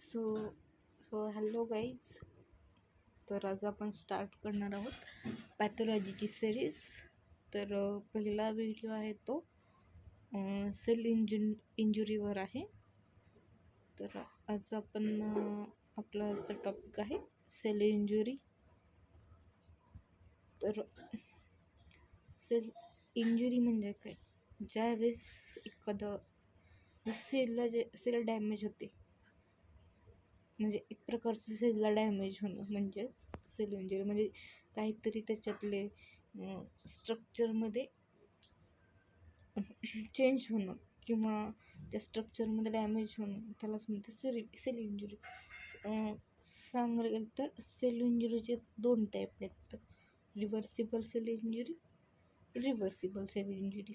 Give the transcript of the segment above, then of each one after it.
So so hello guys. तर आज आपण स्टार्ट करणार आहोत पॅथॉलॉजीची सिरीज. तर पहिला व्हिडिओ आहे तो सेल इंजुरीवर आहे. तर आज आपण आपला आजचा टॉपिक आहे सेल इंजुरी. तर सेल इंजुरी म्हणजे काय? ज्यावेळेस एखादं सेल डॅमेज होते, म्हणजे एक प्रकारचं सेलला डॅमेज होणं म्हणजेच सेल इंजुरी. म्हणजे काहीतरी त्याच्यातले स्ट्रक्चरमध्ये चेंज होणं किंवा त्या स्ट्रक्चरमध्ये डॅमेज होणं, त्यालाच म्हणते सेल इंजुरी. सांगायला गेलं तर सेल इंजुरीचे 2 टाईप आहेत: reversible cell injury, reversible cell injury.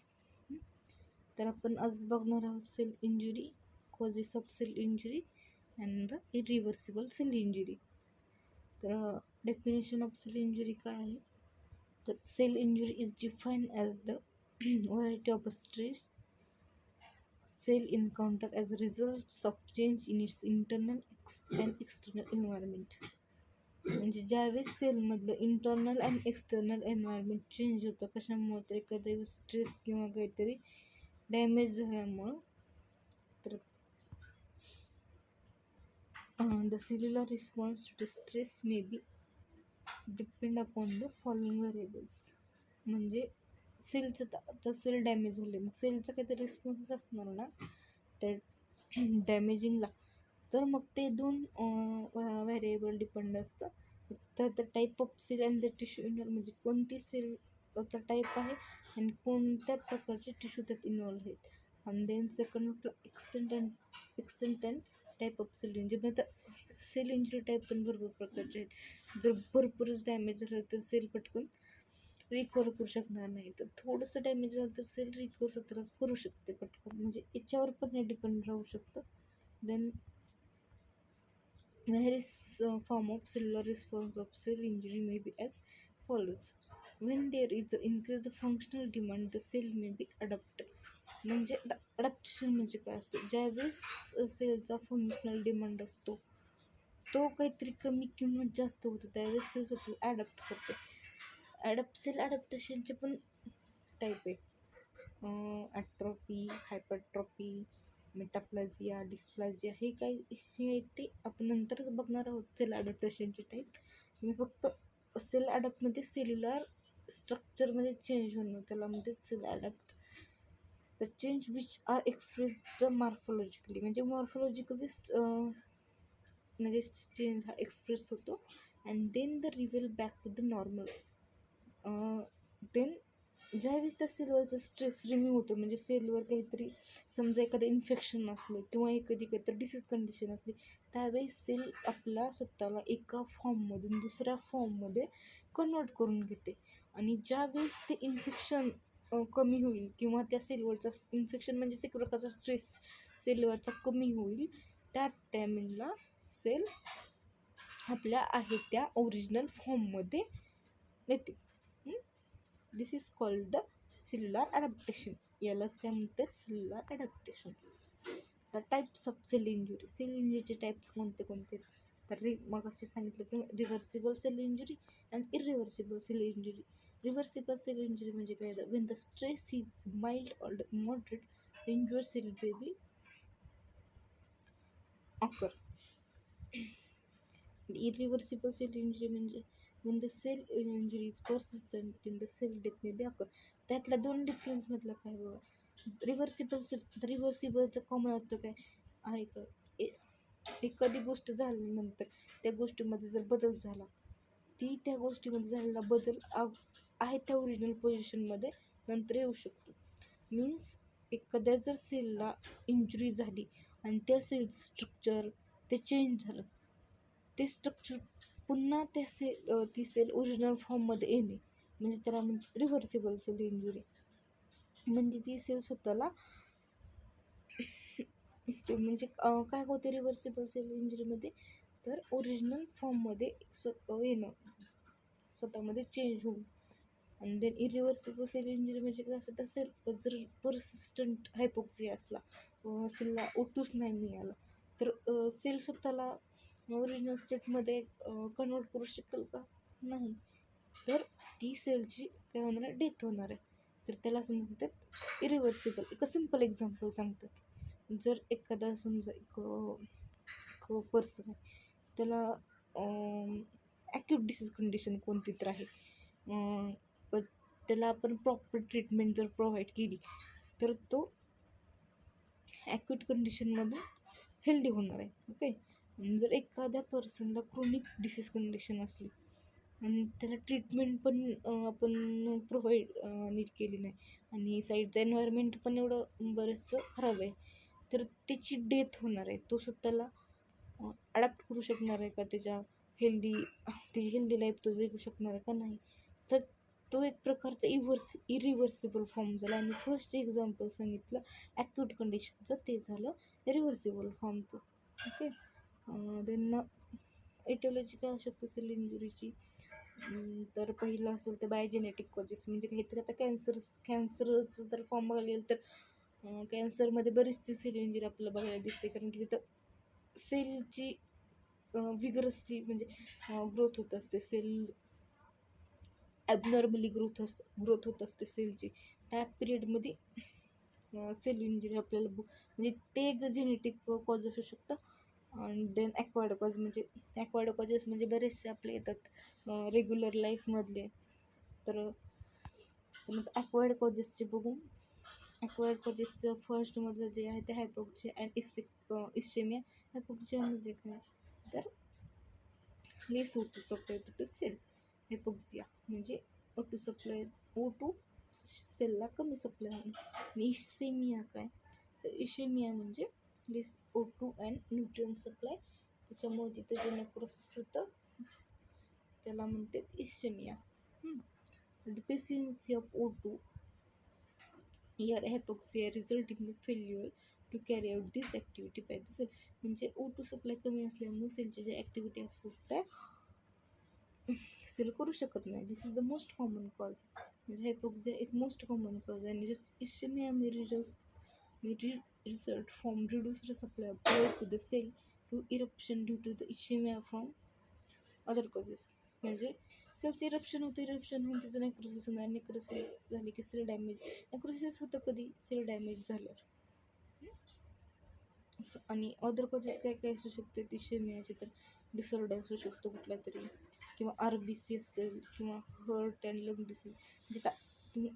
तर आपण आज बघणार आहोत cell injury, causes of cell injury and the irreversible cell injury. तर डेफिनेशन ऑफ सेल इंजुरी काय आहे? तर cell injury is defined as the variety of stress cell encounter as a result of change in its internal and external environment. म्हणजे ज्यावेळेस सेलमधलं internal and external environment change होतं, कशामुळे तर एखाद्या स्ट्रेस किंवा काहीतरी डॅमेज झाल्यामुळं. तर the cellular response to stress may be depend upon the following variables. म्हणजे सेलचं आता सेल डॅमेज झाले, मग सेलचा काहीतरी रिस्पॉन्स असणार ना त्या डॅमेजिंगला. तर मग ते 2 व्हेरिएबल डिपेंड असतं. तर the type of cell and the tissue involve, म्हणजे कोणती सेलचा टाईप आहे आणि कोणत्या प्रकारचे टिश्यू त्यात इन्व्हॉल्व आहेत. आणि then second extent and type of cell injury. म्हणजे सेल इंजुरी टाईप पण भरपूर प्रकारचे आहेत. जर भरपूरच डॅमेज झालं तर सेल पटकन रिकवर करू शकणार नाही, तर थोडंसं डॅमेज झालं तर सेल रिकवर स्वतःला करू शकते पटकन. म्हणजे याच्यावर पण हे डिपेंड राहू शकतं. Then various form of cellular response of cell injury may be as follows. When there is increased functional demand, the cell may be adapt. म्हणजे अडॅप्टेशन म्हणजे काय असतं? ज्यावेळेस सेलचा फंक्शनल डिमांड असतो तो काहीतरी कमी किंवा जास्त होतो, त्यावेळेस सेल स्वतःला ॲडॅप्ट करते. सेल ॲडॅप्टेशनचे पण टाईप आहे: ॲट्रॉफी, हायपरट्रॉफी, मेटाप्लाझिया, डिस्प्लाझिया. हे ते आपण नंतरच बघणार आहोत सेल ॲडॅप्टेशनचे टाईप. मी फक्त सेल ॲडॅप्टमध्ये सेल्युलर स्ट्रक्चरमध्ये चेंज होणं त्याला म्हणते cell adapt. The change which are expressed morphologically, म्हणजे मॉर्फोलॉजिकली म्हणजे चेंज हा एक्सप्रेस होतो. And then the reveal back to the normal. Then ज्यावेळेस त्या सेलवरचा स्ट्रेस रिमूव्ह होतो, म्हणजे सेलवर काहीतरी समजा एखादं इन्फेक्शन असलं किंवा काहीतरी डिसीज कंडिशन असली, त्यावेळेस सेल आपला स्वतःला एका फॉर्ममधून दुसऱ्या फॉर्ममध्ये कन्वर्ट करून घेते. आणि ज्यावेळेस ते इन्फेक्शन कमी होईल किंवा त्या सेलवरचा इन्फेक्शन म्हणजेच एक प्रकारचा स्ट्रेस सेलवरचा कमी होईल, त्या टायमिंगला सेल आपल्या आहे त्या ओरिजिनल फॉर्ममध्ये येते. This is called the cellular adaptation. यालाच काय म्हणतात? Cellular adaptation. The types of cell injury. Cell इंजुरीचे टाईप्स कोणते? तर मग असे सांगितलं की reversible cell injury and irreversible cell injury. Reversible cell injury म्हणजे काय? When the stress is mild or moderate, injured cell baby occur. Irreversible cell injury म्हणजे when the cell injury is persistent, then the cell death may be occur. त्यातल्या 2 डिफरन्समधलं काय बघा. रिव्हर्सिबलचं common असतं काय आहे का? एखादी गोष्ट झाल्यानंतर त्या गोष्टीमध्ये जर बदल झाला, त्या गोष्टीमध्ये झालेला बदल आहे त्या ओरिजिनल पोझिशनमध्ये नंतर येऊ शकतो. मीन्स एखाद्या जर सेलला इंजुरी झाली आणि त्या सेलचं स्ट्रक्चर ते चेंज झालं, ते स्ट्रक्चर पुन्हा ती सेल ओरिजिनल फॉर्ममध्ये येणे म्हणजे त्याला म्हणजे रिव्हर्सिबल सेल इंजुरी. म्हणजे ती सेल स्वतःला ते म्हणजे काय होते रिव्हर्सिबल सेल इंजुरीमध्ये? तर ओरिजिनल फॉर्ममध्ये येणं, स्वतःमध्ये चेंज होऊन. आणि देन इरिव्हर्सिबल सेल इंजुरी म्हणजे काय असतं? तर सेल जर परसिस्टंट हायपोक्सिया असला, सेलला ओटूच नाही मिळाला, तर सेल स्वतःला ओरिजिनल स्टेटमध्ये कन्वर्ट करू शकेल का? नाही. तर ती सेलची काय होणार आहे, डेथ होणार आहे. तर त्याला असं म्हणतात इरिव्हर्सिबल. एक सिम्पल एक्झाम्पल सांगतात. जर एखादा समजा एक पर्सन आहे, त्याला ॲक्यूट डिसीज कंडिशन कोणती तर आहे, पण त्याला आपण प्रॉपर ट्रीटमेंट जर प्रोव्हाइड केली तर तो ॲक्यूट कंडिशनमधून हेल्दी होणार आहे. ओके. जर एखाद्या पर्सनला क्रोनिक डिसीज कंडिशन असली आणि त्याला ट्रीटमेंट पण आपण प्रोव्हाइड नीट केली नाही आणि साईडचं एन्व्हायरमेंट पण एवढं बरंचसं खराब आहे, तर त्याची डेथ होणार आहे. तो स्वतःला अडॅप्ट करू शकणार आहे का त्याची हेल्दी लाईफ तो जगू शकणार आहे का नाही? तर तो एक प्रकारचा इरिव्हर्सिबल फॉर्म झाला. आणि फर्स्ट जे एक्झाम्पल सांगितलं ॲक्यूट कंडिशनचं, ते झालं रिव्हर्सिबल फॉर्मचं. ओके. देन एटिओलॉजी काय असू शकते सेल इंजुरीची? तर पहिलं असेल तर बायोजेनेटिक कॉजेस, म्हणजे काहीतरी आता कॅन्सरचं तर फॉर्म बघायला गेलं तर कॅन्सरमध्ये बरीचशी सेल इंजुरी आपल्याला बघायला दिसते, कारण की तिथं सेलची विगरसली म्हणजे ग्रोथ होत असते. सेल ॲबनॉर्मली ग्रोथ होत असते सेलची. त्या पिरियडमध्ये सेल इंजुरी आपल्याला म्हणजे ते एक जेनेटिक कॉज असू शकतं. आणि देन ॲक्वायर्ड कॉज, म्हणजे ॲक्वायर्ड कॉजेस म्हणजे बरेचसे आपले येतात रेग्युलर लाईफमधले. तर मग ॲक्वायर्ड कॉजेसचे बघू. ॲक्वायर्ड कॉजेसचं फर्स्टमधलं जे आहे ते हायपोक्सिया अँड इस्चेमिया. हायपोक्सिया म्हणजे काय, तर लेस O2 सप्लाय टू सेल. हायपोक्सिया म्हणजे O2 सप्लाय, O2 सेलला कमी सप्लाय होणे. आणि इशेमिया काय, तर इशेमिया म्हणजे लेस O2 अँड न्यूट्रिएंट सप्लाय, त्याच्यामुळे तिथं जे नेक्रोसिस होतं त्याला म्हणतात ischaemia. Deficiency of O2 here hypoxia result in the failure to carry out this activity by the cell. म्हणजे O2 सप्लाय कमी असल्यामुळे सेलच्या ज्या ॲक्टिव्हिटी असतात त्या सेल करू शकत नाही. This is the most common cause. म्हणजे हायपोक्सिया एक मोस्ट कॉमन कॉज आहे. आणि इशेमिया may result from reduced supply of blood to the cell to eruption due to the ischemia from other causes. म्हणजे सेलचं इरप्शन होतं, eruption होऊन त्याचं necrosis होणार. Necrosis झाली की सेल डॅमेज. नेक्रोसिस होतं कधी, सेल डॅमेज झाल्यावर. आणि अदर कॉजेस काय काय असू शकते इशेमियाचे, तर डिसऑर्डर असू शकतो कुठला तरी, किंवा RBC असेल, किंवा हर्ट अँड लंग डिसीज. म्हणजे तुम्ही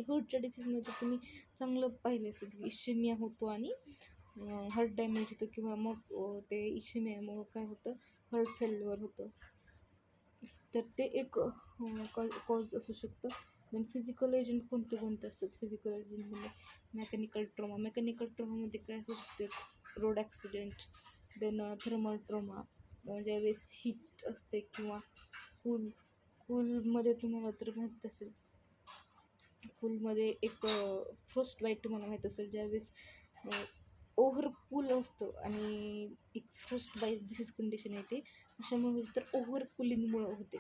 हर्टच्या डिसीजमध्ये तुम्ही चांगलं पाहिलं असेल की इशेमिया होतो आणि हार्ट डॅमेज होतं, किंवा मग ते इशेमियामुळं काय होतं, हार्ट फेल्युअर होतं. तर ते एक कॉज असू शकतं. देन फिजिकल एजंट कोणते कोणते असतात? फिजिकल एजंटमध्ये मेकॅनिकल ट्रॉमामध्ये काय असू शकते? Road accident. Then thermal trauma, ज्यावेळेस हीट असते, किंवा कूलमध्ये तुम्हाला तर माहीत असेल, कूलमध्ये एक फ्रोस्ट बाईट तुम्हाला माहीत असेल, ज्यावेळेस ओव्हर कूल असतं आणि एक फ्रोस्ट बाईट डिसीज कंडिशन येते, अशामुळे तर ओव्हर कुलिंगमुळं होते.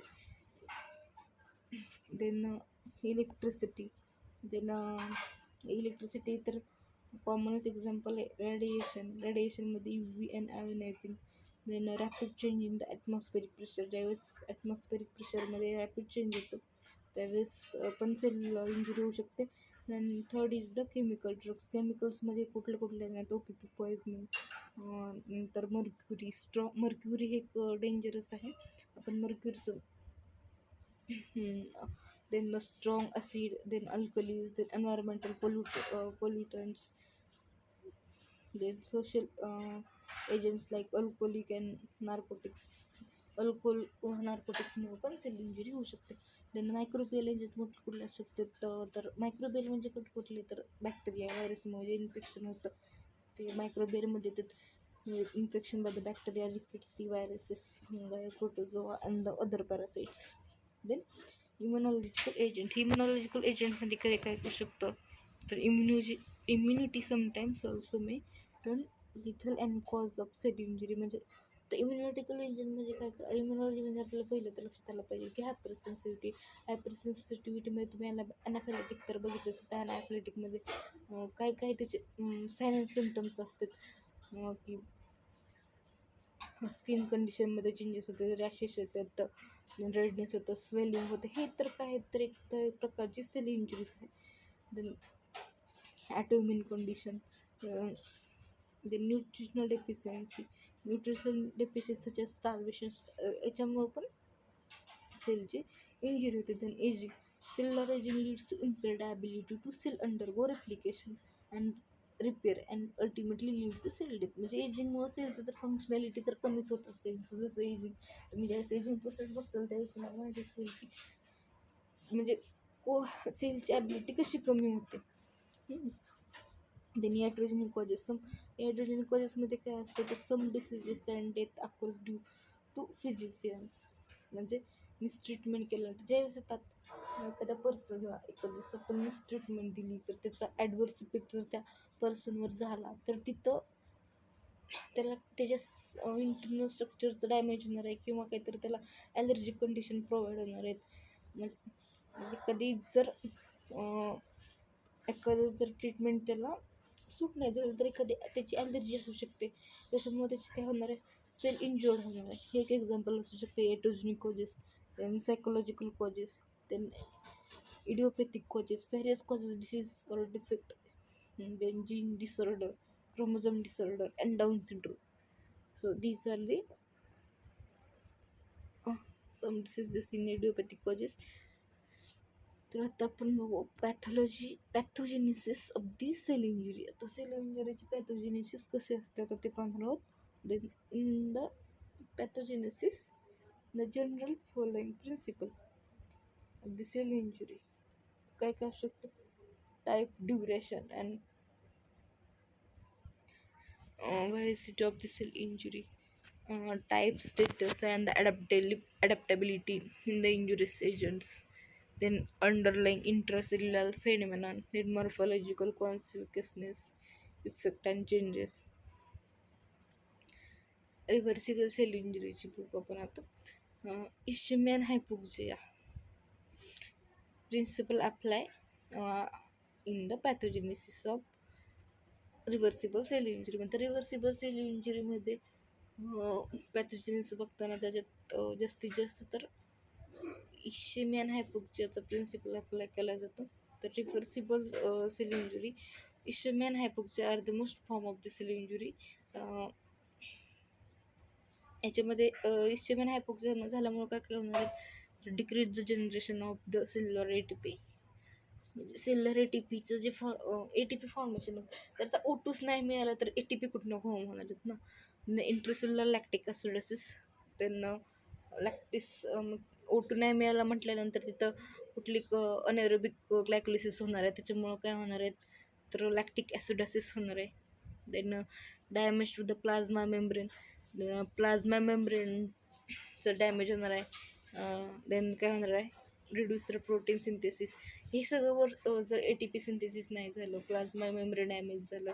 Then electricity. इलेक्ट्रिसिटी तर कॉमनच एक्झाम्पल आहे रेडिएशनमध्ये UV and ionising. Then rapid change in the atmospheric pressure. ज्यावेळेस ॲटमॉस्फेरिक प्रेशरमध्ये रॅपिड चेंज होतो त्यावेळेस पण सेल इंजुरी होऊ शकते. And third is the chemical drugs. केमिकल्समध्ये कुठले नाही, OPP पॉइझनिंग, नंतर मर्क्युरी हे एक डेंजरस आहे. आपण मर्क्युरीचं then the strong acid, then alkalis, then environmental pollutants, then social agents like alcoholic and नार्कोटिक्समुळे पण सेल इंजुरी होऊ शकते. देन मायक्रोबियल एजंट कुठले असू शकतात, तर मायक्रोबियल म्हणजे कुठले तर बॅक्टेरिया व्हायरसमुळे जे इन्फेक्शन होतं ते मायक्रोबियलमध्ये येतात. Infection by the bacteria, rickettsiae, viruses, fungi, protozoa and the other parasites. Then immunological एजंटमध्ये काय काय करू शकतं, तर immunity sometimes also may turn lethal and cause of cell injury. म्हणजे तर इम्युनॉलिटिकल एजंट म्हणजे काय, इम्युनॉलॉजी म्हणजे आपल्याला पहिलं तर लक्षात आलं पाहिजे की हायपरसेन्सिटिव्हिटीमध्ये तुम्ही ॲनाफॅलेटिक तर बघितलं असतं. त्या ॲनाफॅलेटिकमध्ये काय काय त्याचे सायन सिम्टम्स असतात. की स्किन कंडिशनमध्ये चेंजेस होते, रॅशेस येतात, रेडनेस होतं, स्वेलिंग होतं. हे तर काय तर एक तर प्रकारची सेल इंजुरीज आहे. Then autoimmune condition, the nutritional deficiency, nutritional deficiency such as starvation, याच्यामुळं पण सेलची इंजुरी होते. Then ageing, cellular ageing leads to impaired ability to cell undergo replication and repair and ultimately lead to cell death. म्हणजे एजिंगमुळं सेलचं तर functionality तर कमीच होत असते. जसं जसं एजिंग तुम्ही ज्यावेळेस एजिंग प्रोसेस बघताल त्यावेळेस तुम्हाला माहितीच होईल की म्हणजे सेलची ॲबिलिटी कशी कमी होते. देन याट्रोजेनिक कॉजेस, याट्रोजेनिक कॉजेसमध्ये काय असतं तर some diseases and death occurs due to physicians. म्हणजे मिसट्रीटमेंट केल्यानंतर ज्यावेळेस येतात एखाद्या पर्सन किंवा एखाद्या आपण मिसट्रीटमेंट दिली जर त्याचा ॲडवर्स इफेक्ट जर त्या पर्सनवर झाला तर तिथं त्याला त्याच्या इंटरनल स्ट्रक्चरचं डॅमेज होणार आहे किंवा काहीतरी त्याला ॲलर्जी कंडिशन प्रोव्हाइड होणार आहेत. म्हणजे म्हणजे कधी जर एखादं जर ट्रीटमेंट त्याला सूट नाही झालं तर एखादी त्याची ॲलर्जी असू शकते, त्याच्यामुळे त्याची काय होणार आहे सेल इंज्युअर्ड होणार आहे. हे एक एक्झाम्पल असू शकते. Iatrogenic causes, then psychological causes, then idiopathic causes, various causes disease और defect, then gene disorder, chromosome disorder and Down syndrome. So these are the some diseases in idiopathic causes. तर आता आपण बघू pathogenesis of the cell injury. आता cell इंजुरीची pathogenesis कसे असते आता ते पाहणार आहोत. Then in the pathogenesis the general following principle of the cell injury. काय काय असू शकतं, type, duration and severity of the cell injury, type, status, and the adaptability in the injurious agents, then underlying intracellular phenomenon, then morphological consequences, effect and changes. Reversible cell इंजुरीची book आपण आता. Ischaemia hypoxia principle apply in the pathogenesis of reversible cell injury. म्हणतात reversible cell इंजुरीमध्ये pathogenesis बघताना त्याच्यात जास्तीत जास्त तर इश्चिमियन हायपोक्सियाचा प्रिन्सिपल अप्लाय केला जातो. तर reversible cell injury, ischaemia hypoxia are the most form of the cell injury. याच्यामध्ये इश्चिमियन हायपोक्सिया झाल्यामुळे काय काय होणार आहे, decrease the generation of the cellular ATP. म्हणजे सेल्युलर एटीपीचं जे एटीपी फॉर्मेशन असतं तर आता ओटूच नाही मिळाला तर एटीपी कुठनं फॉर्म होणार आहेत ना. इंट्रासेल्युलर लॅक्टिक ॲसिडोसिस, त्यांना लॅक्टिस ओटू नाही मिळाला म्हटल्यानंतर तिथं कुठली अनएरोबिक ग्लायकोलिसिस होणार आहे, त्याच्यामुळं काय होणार आहेत तर लॅक्टिक ॲसिडोसिस होणार आहे. Then damage to the plasma membrane, plasma मेम्ब्रेनचं डॅमेज होणार आहे. देन काय होणार आहे रिड्यूस द प्रोटीन सिंथेसिस. हे सगळं वर जर ATP सिंथेसिस नाही झालं, प्लाझ्मा मेम्ब्रेन डॅमेज झालं,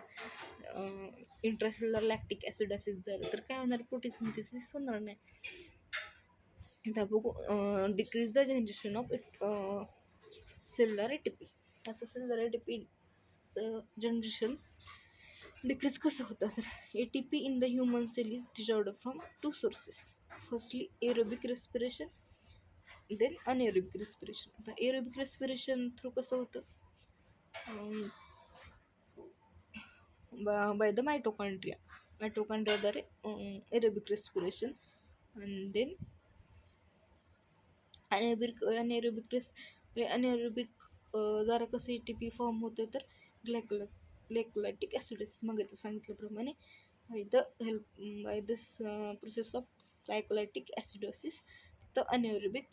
इंट्रासेल्युलर लॅक्टिक ॲसिडोसिस झालं तर काय होणार, प्रोटीन सिंथेसिस होणार नाही. आता बघू decrease the generation of cellular ATP. आता सेल्युलर ATPचं जनरेशन डिक्रीज कसं होतं तर ATP in the human cell is derived from 2 sources. Firstly aerobic respiration, then anaerobic respiration. आता एरोबिक रेस्पिरेशन थ्रू कसं होतं बाय द मायटोकॉन्ड्रियाद्वारे aerobic respiration. And then anaerobic द्वारा कसं ATP फॉर्म होतं तर ग्लायकोलायटिक ॲसिडोसिस मग इथं सांगितल्याप्रमाणे by the process of ग्लायकोलायटिक acidosis तर anaerobic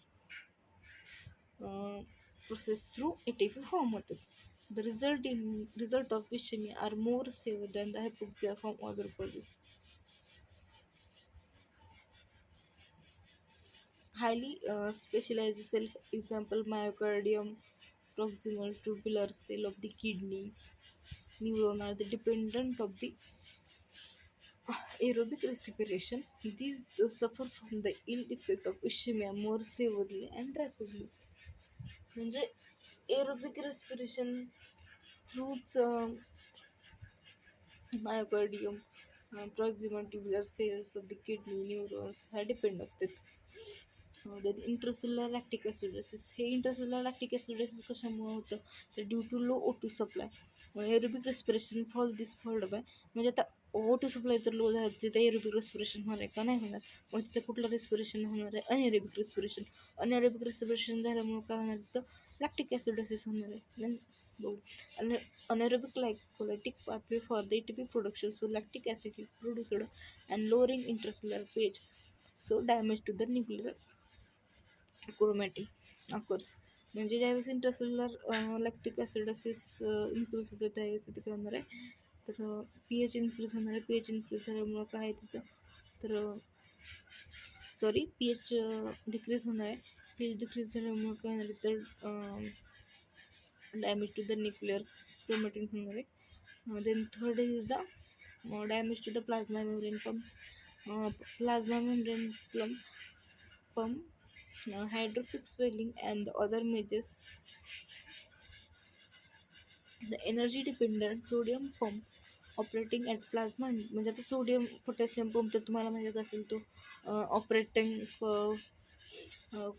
process through ATP form होतात. The result of ischemia are more severe than the hypoxia from other causes. Highly specialized cell, example myocardium, proximal tubular cell of the kidney, neuron are the dependent of the aerobic respiration. These suffer from the ill effect of ischemia more severely and rapidly. म्हणजे aerobic respiration थ्रूच myocardium proximal tubular cells of the kidney, neurons ह्या depend असतात. Then intracellular lactic acidosis. हे intracellular lactic acidosis कशामुळे होतं तर due to low O2 supply aerobic respiration fall this fold by. म्हणजे आता O2 सप्लाय जर लो झाला तिथे एरोबिक रेस्पिरेशन होणार आहे का नाही होणार. मग तिथे कुठलं रेस्पिरेशन होणार आहे अनएरोबिक रेस्पिरेशन. अनएरोबिक रेस्पिरेशन झाल्यामुळे काय होणार तिथं लॅक्टिक ॲसिडोसिस होणार आहे. देन बघू anaerobic glycolytic pathway for the ATP production, so lactic acid is produced and lowering intracellular pH, so damage to the nuclear chromatin occurs. म्हणजे ज्यावेळेस इंट्रासेल्युलर लॅक्टिक ॲसिडोसिस इन्क्रीज होतं त्यावेळेस तिथे काय होणार आहे तर पी एच इन्क्रीज होणार आहे. पी एच इन्क्रीज झाल्यामुळं काय आहे तिथं तर पी एच डिक्रीज होणार आहे. पी एच डिक्रीज झाल्यामुळं काय होणार आहे तर damage to the nuclear chromatin होणार आहे. then third is the damage to the plasma membrane pumps. Plasma membrane pump hydrophic swelling and the other measures. The energy dependent sodium pump operating at plasma, म्हणजे आता sodium potassium pump तर तुम्हाला माहीत असेल तो operating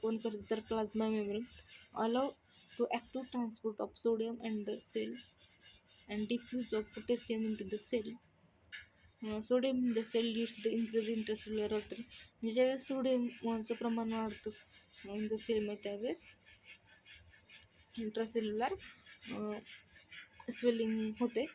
कोण करतो तर plasma membrane allow to active transport of sodium and the cell and diffuse of potassium into the cell. Sodium in the cell leads to the increase in intracellular water. म्हणजे ज्यावेळेस सोडियमचं प्रमाण वाढतं इन द सेलमध्ये त्यावेळेस intracellular swelling होते.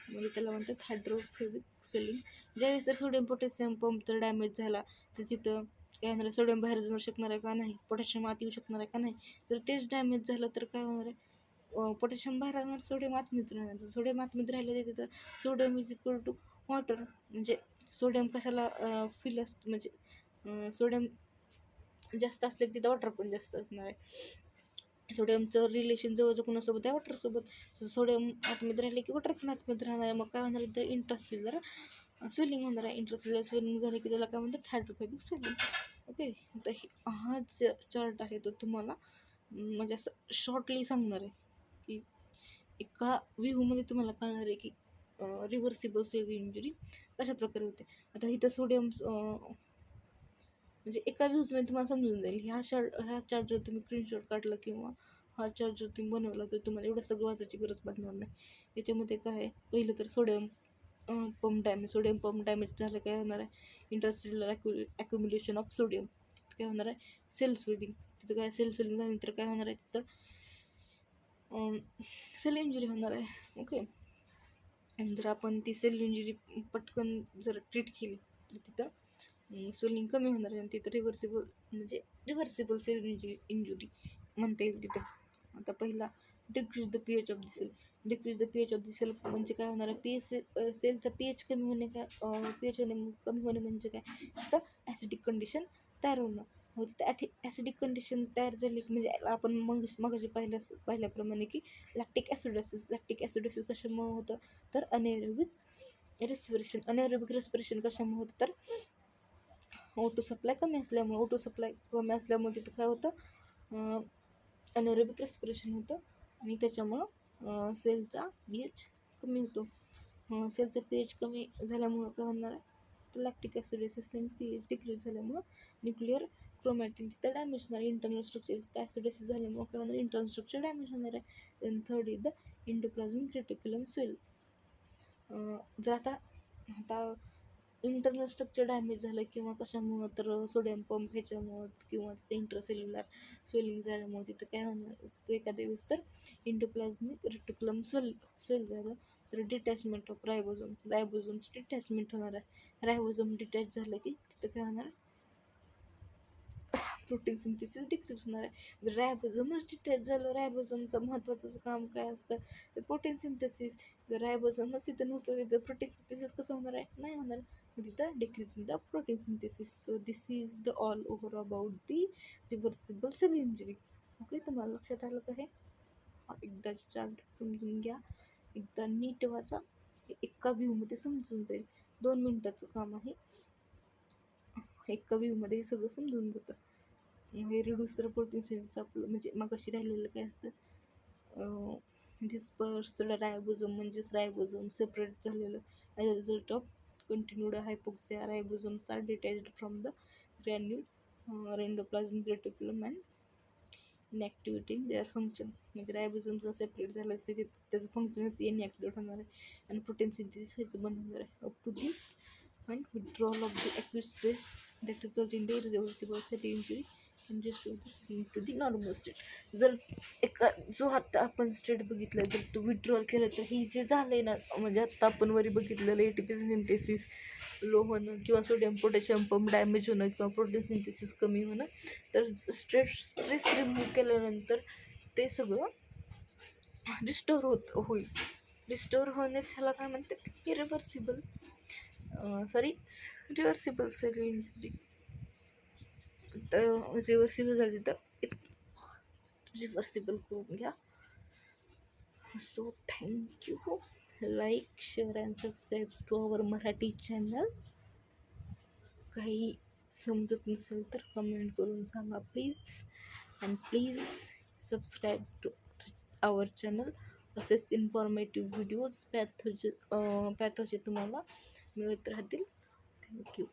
म्हणजे त्याला म्हणतात हायड्रोफोबिक स्वेलिंग. ज्यावेळेस जर सोडियम पोटॅशियम पंप जर डॅमेज झाला तर तिथं काय होणार आहे सोडियम बाहेर जाऊ शकणार आहे का नाही, पोटॅशियम आत येऊ शकणार आहे का नाही. जर तेच डॅमेज झालं तर काय होणार आहे पोटॅशियम बाहेर राहणार, सोडियम आतमध्ये राहणार. जर सोडियम आतमध्ये राहिलं तिथं sodium is equal to water. म्हणजे सोडियम कशाला फिल असतं म्हणजे सोडियम जास्त असले तिथं वॉटर पण जास्त असणार आहे. सोडियमचं रिलेशन जवळजवळ कोणासोबत आहे वॉटरसोबत. सोडियम आतमध्ये राहिले की वॉटर पण आतमध्ये राहणार आहे. मग काय होणार तर इंट्रासेल्युलर स्वेलिंग होणार आहे. इंट्रासेल्युलर स्वेलिंग झालं की त्याला काय म्हणतात हायड्रोफोबिक स्वेलिंग. ओके, तर हा चार्ट आहे तो तुम्हाला म्हणजे असं शॉर्टली सांगणार आहे की एका व्ह्यूमध्ये तुम्हाला कळणार आहे की रिव्हर्सिबल सेल इंजुरी कशा प्रकारे होते. आता इथं सोडियम म्हणजे एका व्ह्यूजमध्ये तुम्हाला समजून जाईल. ह्या चार्ट जर तुम्ही स्क्रीनशॉट काढला किंवा हा चार्ट जर तुम्ही बनवला तर तुम्हाला एवढं सगळं वाचायची गरज पडणार नाही. याच्यामध्ये काय आहे पहिलं तर सोडियम पंप डॅमेज झालं काय होणार आहे इंट्रासेल्युलर ॲक्युम्युलेशन ऑफ सोडियम. तिथं काय होणार आहे सेल स्वेलिंग. तिथं काय सेल स्वेलिंग झाल्यानंतर काय होणार आहे तिथं सेल इंजुरी होणार आहे. ओके, आणि जर आपण ती सेल इंजुरी पटकन जर ट्रीट केली तर तिथं स्वेलिंग कमी होणार आहे आणि तिथं रिव्हर्सिबल सेल इंजुरी म्हणता येईल तिथं. आता पहिला decrease the P H of the cell. Decrease the P H of the cell म्हणजे काय होणार आहे सेलचा पी एच कमी होणे कमी होणे म्हणजे काय तर ॲसिडिक कंडिशन तयार होणं. मग तिथं ॲसिडिक कंडिशन तयार झाली की म्हणजे आपण मगाशी पाहिल्याप्रमाणे की लॅक्टिक ॲसिडोसिस कशामुळे होतं तर अनएरोबिक रेस्पिरेशन कशामुळे होतं तर O2 सप्लाय कमी असल्यामुळे तिथं काय होतं अनएरोबिक रेस्पिरेशन होतं आणि त्याच्यामुळं सेलचा पी एच कमी होतो. सेलचा पी एच कमी झाल्यामुळं काय होणार आहे तर लॅक्टिक ॲसिडोसिस आणि पी एच डिक्रीज झाल्यामुळं न्यूक्लिअर क्रोमॅटिन तिथं डॅमेज होणार. इंटरनल स्ट्रक्चर ॲसिडोसिस झाल्यामुळं काय होणार इंटरनल स्ट्रक्चर डॅमेज होणार आहे. Then third is the endoplasmic reticulum swell. जर आता इंटरनल स्ट्रक्चर डॅमेज झालं किंवा कशामुळं तर सोडियम पंप ह्याच्यामुळं किंवा तिथे इंट्रासेल्युलर स्वेलिंग झाल्यामुळे तिथं काय होणार एखाद्या वेळेस तर इंडोप्लाझमिक रेटिक्युलम स्वेल झालं तर डिटॅचमेंट ऑफ रायबोझोमची डिटॅचमेंट होणार आहे. रायबोझोम डिटॅच झालं की तिथं काय होणार प्रोटीन सिंथेसिस डिक्रीज होणार आहे. जर रायबोझोमच डिटॅच झालं, रायबोझोमचं महत्त्वाचं काम काय असतं तर प्रोटीन सिंथेसिस. जर रायबोझोमच तिथं नसलं तिथं प्रोटीन सिंथेसिस कसं होणार आहे नाही होणार. तिथं decrease in the protein synthesis. So this is the all over about the reversible cell injury. Okay, तुम्हाला लक्षात आलं का हे एकदा चार्ट समजून घ्या, एकदा नीट वाचा, एका व्ह्यूमध्ये समजून जाईल. 2 मिनिटाचं काम आहे, एका व्ह्यूमध्ये हे सगळं समजून जातं. हे रिड्यूसर प्रोटीन सिंथेसिस आपलं म्हणजे मग अशी राहिलेलं काय असतं डिस्पर्स्ड रायबोझोम म्हणजेच रायबोझोम सेपरेट झालेलं as a result of continued hypoxia, ribosomes are detached from the granule endoplasmic reticulum and inactivating their function. म्हणजे रायबोझोमचा सेपरेट झालं ते त्याचं फंक्शनच इनॅक्टिवेट होणार आहे आणि प्रोटीन सिंथेसिस व्हायचं बंद होणार आहे. Up to this point withdrawal of the acute stress that result in the irreversible set injury and restore to the normal state. जर एका जो आत्ता आपण स्टेट बघितलं जर तो विथड्रॉल केलं तर ही जे झालं आहे ना, म्हणजे आत्ता आपण वरी बघितलेलं ATP सिंथेसिस लो होणं किंवा सोडियम पोटॅशियम पंप डॅमेज होणं किंवा प्रोटीन सिंथेसिस कमी होणं, तर स्ट्रेस रिमूव्ह केल्यानंतर ते सगळं रिस्टोर होईल. रिस्टोर होण्यास ह्याला काय म्हणतात, रिव्हर्सिबल सेल इंजुरी. तर रिव्हर्सिबल झाली तर रिव्हर्सिबल करून घ्या. So thank you. Like, share and subscribe to our Marathi channel. काही समजत नसेल तर कमेंट करून सांगा please. And please subscribe to our channel. असेच इन्फॉर्मेटिव्ह व्हिडिओज पॅथोचे तुम्हाला मिळत राहतील. थँक्यू.